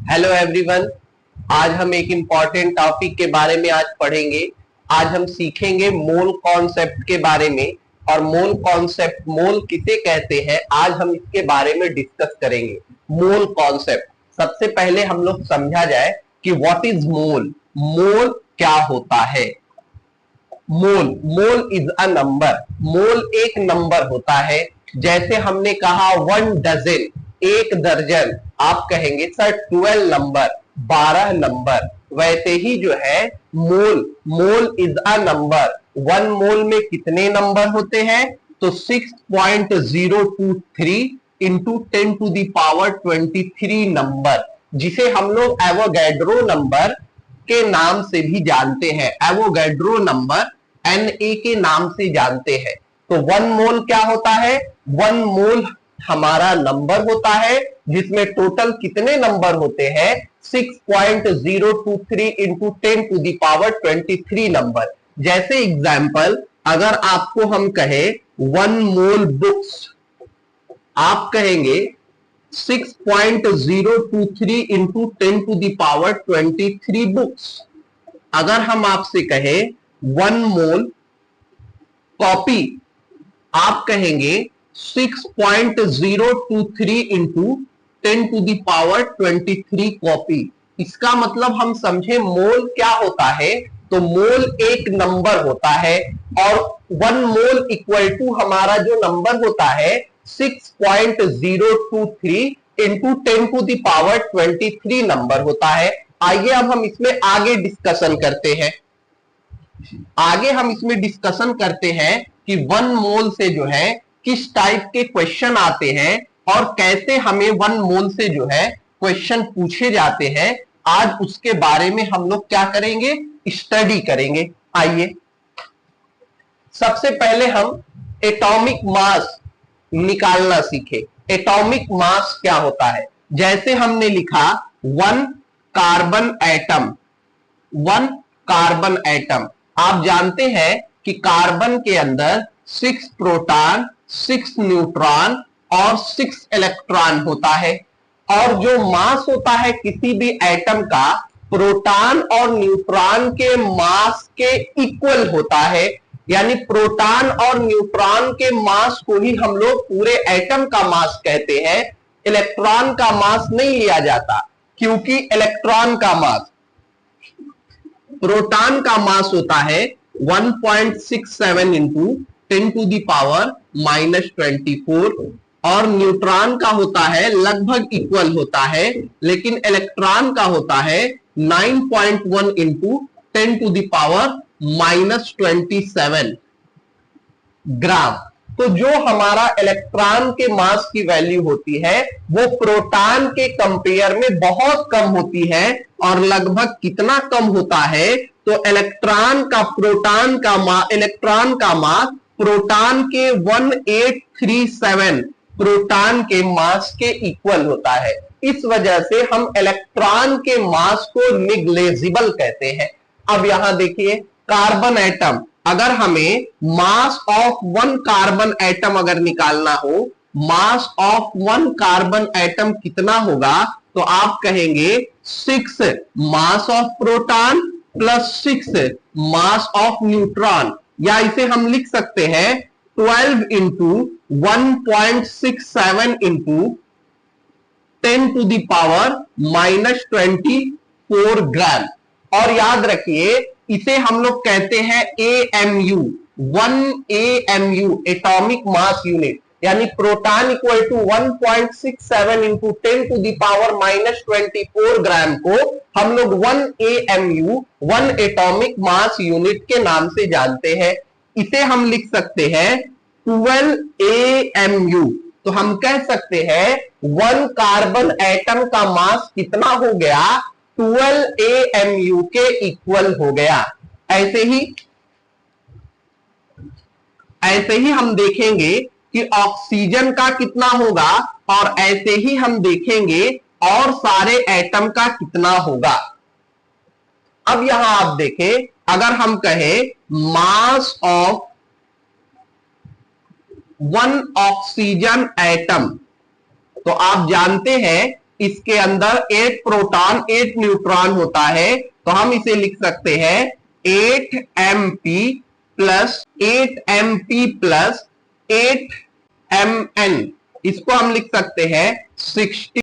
Hello everyone. आज हम एक इम्पॉर्टेंट टॉपिक के बारे में आज पढ़ेंगे। आज हम सीखेंगे मोल कॉन्सेप्ट के बारे में, और मोल कॉन्सेप्ट, मोल किसे कहते हैं, आज हम इसके बारे में डिस्कस करेंगे। मोल कॉन्सेप्ट, सबसे पहले हम लोग समझा जाए कि व्हाट इज मोल। मोल क्या होता है। Mole is a number. मोल एक नंबर होता है। जैसे हमने कहा 1 डजन, एक दर्जन, आप कहेंगे सर 12 नंबर, 12 नंबर। वैसे ही जो है मोल इज अ नंबर। 1 मोल में कितने नंबर होते हैं, तो 6.023 into 10 to the power 23 number, जिसे हम लोग एवोगैड्रो नंबर के नाम से भी जानते हैं। एवोगैड्रो नंबर Na के नाम से जानते हैं। तो 1 मोल क्या होता है, 1 मोल हमारा नंबर होता है जिसमें टोटल कितने नंबर होते हैं, 6.023 into 10 to the power 23 number. जैसे एग्जाम्पल, अगर आपको हम कहे 1 मोल बुक्स, आप कहेंगे 6.023 into 10 to the power 23 books. अगर हम आपसे कहे 1 मोल कॉपी, आप कहेंगे 6.023 into 10 to the power 23 copy. इसका मतलब हम समझे मोल क्या होता है, तो मोल एक नंबर होता है, और 1 मोल इक्वल टू हमारा जो नंबर होता है 6.023 into 10 to the power 23 number होता है। आइए अब हम इसमें आगे डिस्कशन करते हैं। कि 1 मोल से जो है किस टाइप के क्वेश्चन आते हैं और कैसे हमें 1 मोल से जो है क्वेश्चन पूछे जाते हैं। आज उसके बारे में हम लोग क्या करेंगे, स्टडी करेंगे। आइए सबसे पहले हम एटॉमिक मास निकालना सीखे। एटॉमिक मास क्या होता है, जैसे हमने लिखा 1 कार्बन एटम। 1 कार्बन एटम, आप जानते हैं कि कार्बन के अंदर 6 प्रोटॉन, 6 न्यूट्रॉन और 6 इलेक्ट्रॉन होता है। और जो मास होता है किसी भी एटम का, प्रोटॉन और न्यूट्रॉन के मास के इक्वल होता है। यानी प्रोटॉन और न्यूट्रॉन के मास को ही हम लोग पूरे एटम का मास कहते हैं। इलेक्ट्रॉन का मास नहीं लिया जाता, क्योंकि इलेक्ट्रॉन का मास, प्रोटॉन का मास होता है 1.67 इंटू 10 टू द पावर -24, और न्यूट्रॉन का होता है लगभग इक्वल होता है, लेकिन इलेक्ट्रॉन का होता है 9.1 इंटू 10 टू द पावर -27 ग्राम। तो जो हमारा इलेक्ट्रॉन के मास की वैल्यू होती है वो प्रोटॉन के कंपेयर में बहुत कम होती है। और लगभग कितना कम होता है, तो इलेक्ट्रॉन का मास प्रोटॉन के 1837 प्रोटॉन के मास के इक्वल होता है। इस वजह से हम इलेक्ट्रॉन के मास को निग्लेजिबल कहते हैं। अब यहां देखिए कार्बन एटम, अगर हमें मास ऑफ 1 कार्बन एटम अगर निकालना हो, मास ऑफ 1 कार्बन एटम कितना होगा, तो आप कहेंगे 6 mass of proton plus 6 mass of neutron, या इसे हम लिख सकते हैं 12 into 1.67 into 10 to the power -24 gram. और याद रखिए इसे हम लोग कहते हैं AMU, 1 AMU atomic mass unit. यानी proton equal to 1.67 into 10 to the power -24 gram को हम लोग 1 AMU, 1 एटॉमिक मास यूनिट के नाम से जानते हैं। इसे हम लिख सकते हैं 12 AMU। तो हम कह सकते हैं 1 कार्बन एटम का मास कितना हो गया, 12 AMU के इक्वल हो गया। ऐसे ही हम देखेंगे कि ऑक्सीजन का कितना होगा, और ऐसे ही हम देखेंगे और सारे एटम का कितना होगा। अब यहां आप देखें, अगर हम कहें मास ऑफ 1 ऑक्सीजन एटम, तो आप जानते हैं इसके अंदर 8 प्रोटॉन 8 न्यूट्रॉन होता है, तो हम इसे लिख सकते हैं 8mp plus 8mp plus 8mn। इसको हम लिख सकते हैं 60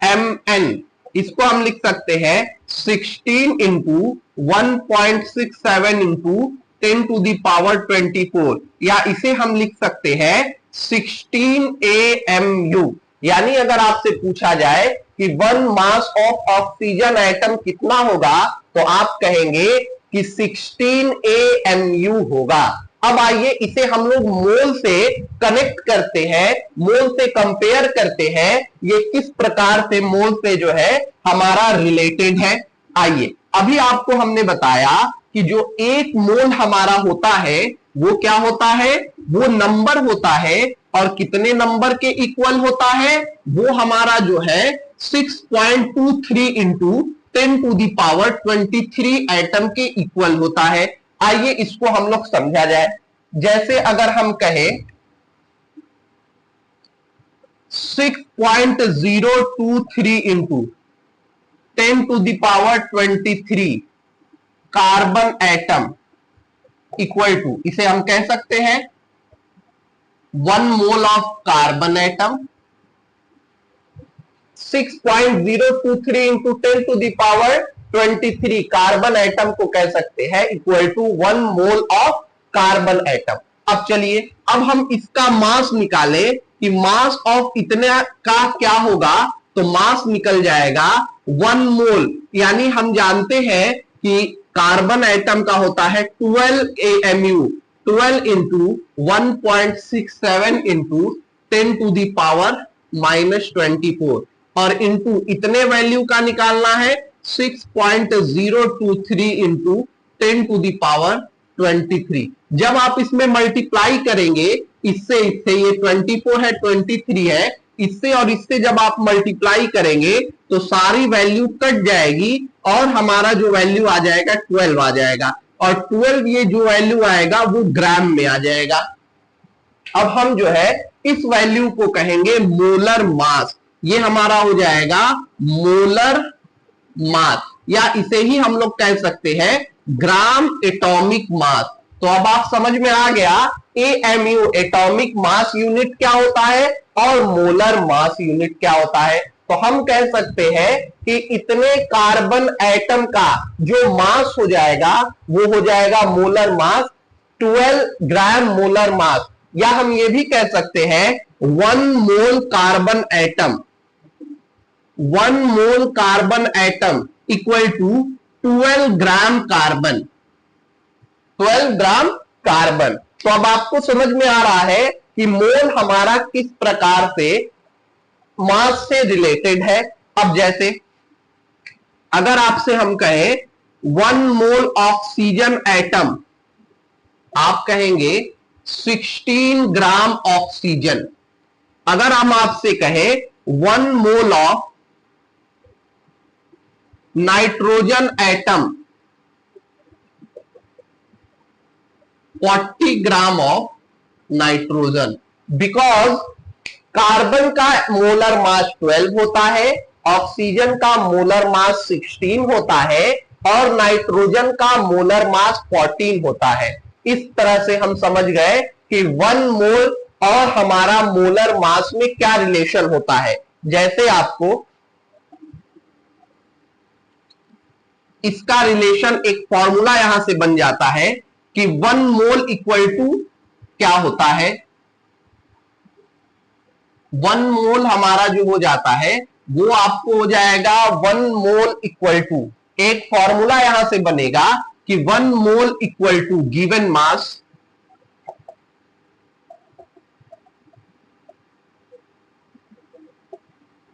mn। इसको हम लिख सकते हैं 16 into 1.67 into 10 to the power 24, या इसे हम लिख सकते हैं 16 AMU। यानी अगर आपसे पूछा जाए कि 1 मास ऑफ ऑक्सीजन एटम कितना होगा, तो आप कहेंगे कि 16 AMU होगा। अब आइए इसे हम लोग मोल से कनेक्ट करते हैं, मोल से कंपेयर करते हैं, ये किस प्रकार से मोल से जो है हमारा रिलेटेड है। आइए, अभी आपको हमने बताया कि जो एक मोल हमारा होता है वो क्या होता है, वो नंबर होता है, और कितने नंबर के इक्वल होता है, वो हमारा जो है 6.23 into 10 to the power 23 atom के इक्वल होता है। आइए इसको हम लोग समझा जाए। जैसे अगर हम कहें 6.023 into 10 to the power 23 carbon atom equal to, इसे हम कह सकते हैं 1 mole of carbon atom. 6.023 into 10 to the power 23 carbon atom को कह सकते हैं equal to 1 mole of carbon atom. अब चलिए, अब हम इसका मास निकालें कि मास ऑफ इतने का क्या होगा, तो मास निकल जाएगा 1 मोल, यानी हम जानते हैं कि कार्बन एटम का होता है 12 AMU, 12 into 1.67 into 10 to the power -24, और इंटू इतने वैल्यू का निकालना है 6.023 इंटू 10 टू दी पावर 23। जब आप इसमें मल्टीप्लाई करेंगे, इससे इससे, ये 24 है 23 है, इससे और इससे जब आप मल्टीप्लाई करेंगे तो सारी वैल्यू कट जाएगी और हमारा जो वैल्यू आ जाएगा 12 आ जाएगा, और 12 ये जो वैल्यू आएगा वो ग्राम में आ जाएगा। अब हम जो है इस वैल्यू को कहेंगे मोलर मास, ये हमारा हो जाएगा मोलर मास, या इसे ही हम लोग कह सकते हैं ग्राम एटॉमिक मास। तो अब आप समझ में आ गया AMU एटॉमिक मास यूनिट क्या होता है और मोलर मास यूनिट क्या होता है। तो हम कह सकते हैं कि इतने कार्बन एटम का जो मास हो जाएगा वो हो जाएगा मोलर मास 12 ग्राम मोलर मास, या हम ये भी कह सकते हैं 1 mole carbon atom, 1 mole carbon atom equal to 12 gram carbon, 12 gram carbon. तो अब आपको समझ में आ रहा है कि मोल हमारा किस प्रकार से मास से रिलेटेड है। अब जैसे अगर आपसे हम कहें 1 मोल ऑक्सीजन एटम, आप कहेंगे 16 ग्राम ऑक्सीजन। अगर हम आपसे कहें 1 mole of nitrogen atom, 40 gram of nitrogen, because carbon का मोलर मास 12 होता है, ऑक्सीजन का मोलर मास 16 होता है, और नाइट्रोजन का मोलर मास 14 होता है। इस तरह से हम समझ गए कि 1 मोल और हमारा मोलर मास में क्या रिलेशन होता है। जैसे आपको इसका रिलेशन एक फॉर्मूला यहां से बन जाता है कि 1 मोल इक्वल टू क्या होता है, 1 मोल हमारा जो हो जाता है वो आपको हो जाएगा 1 मोल इक्वल टू, एक फॉर्मूला यहां से बनेगा कि 1 mole equal to given mass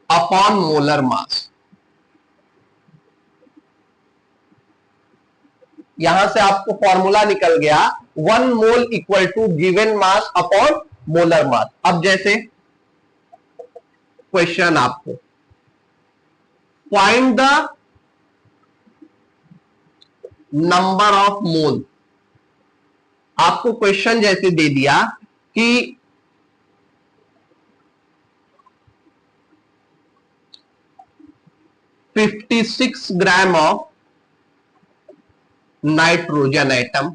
upon molar mass. यहां से आपको फॉर्मूला निकल गया 1 mole equal to given mass upon molar mass. अब जैसे क्वेश्चन आपको find the number of mole, आपको क्वेश्चन जैसे दे दिया कि 56 ग्राम ऑफ नाइट्रोजन एटम।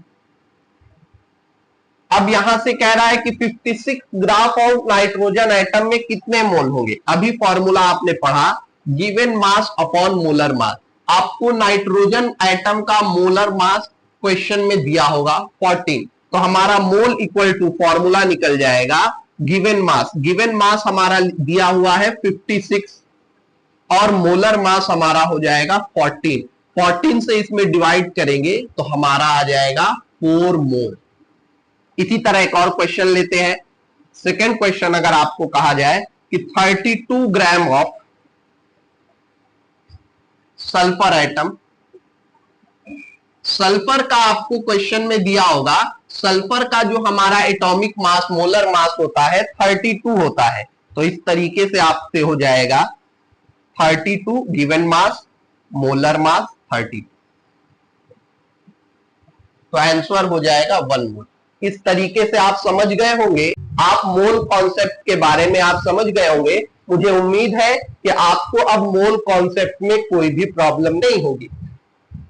अब यहां से कह रहा है कि 56 ग्राम ऑफ नाइट्रोजन एटम में कितने मोल होंगे। अभी फॉर्मूला आपने पढ़ा, गिवन मास अपॉन मोलर मास। आपको नाइट्रोजन एटम का मोलर मास क्वेश्चन में दिया होगा 14, तो हमारा मोल इक्वल टू फॉर्मूला निकल जाएगा गिवन मास। गिवन मास हमारा दिया हुआ है 56 और मोलर मास हमारा हो जाएगा 14। 14 से इसमें डिवाइड करेंगे तो हमारा आ जाएगा 4 मोल। इसी तरह एक और क्वेश्चन लेते हैं। सेकेंड क्वेश्चन अगर आपको कहा जाए कि 32 gram of sulphur atom. Sulphur का आपको क्वेश्चन में दिया होगा, सल्फर का जो हमारा एटॉमिक मास मोलर मास होता है 32 होता है। तो इस तरीके से आपसे हो जाएगा 32 गिवन मास मोलर मास 32, तो आंसर हो जाएगा 1 मोल। इस तरीके से आप समझ गए होंगे, आप मोल कॉन्सेप्ट के बारे में आप समझ गए होंगे। मुझे उम्मीद है कि आपको अब मोल कॉन्सेप्ट में कोई भी प्रॉब्लम नहीं होगी।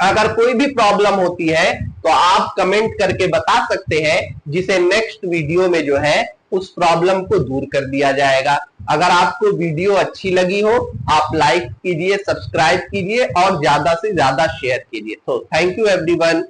अगर कोई भी प्रॉब्लम होती है तो आप कमेंट करके बता सकते हैं, जिसे नेक्स्ट वीडियो में जो है उस प्रॉब्लम को दूर कर दिया जाएगा। अगर आपको वीडियो अच्छी लगी हो, आप लाइक कीजिए, सब्सक्राइब कीजिए और ज्यादा से ज्यादा शेयर कीजिए। तो थैंक यू एवरीवन।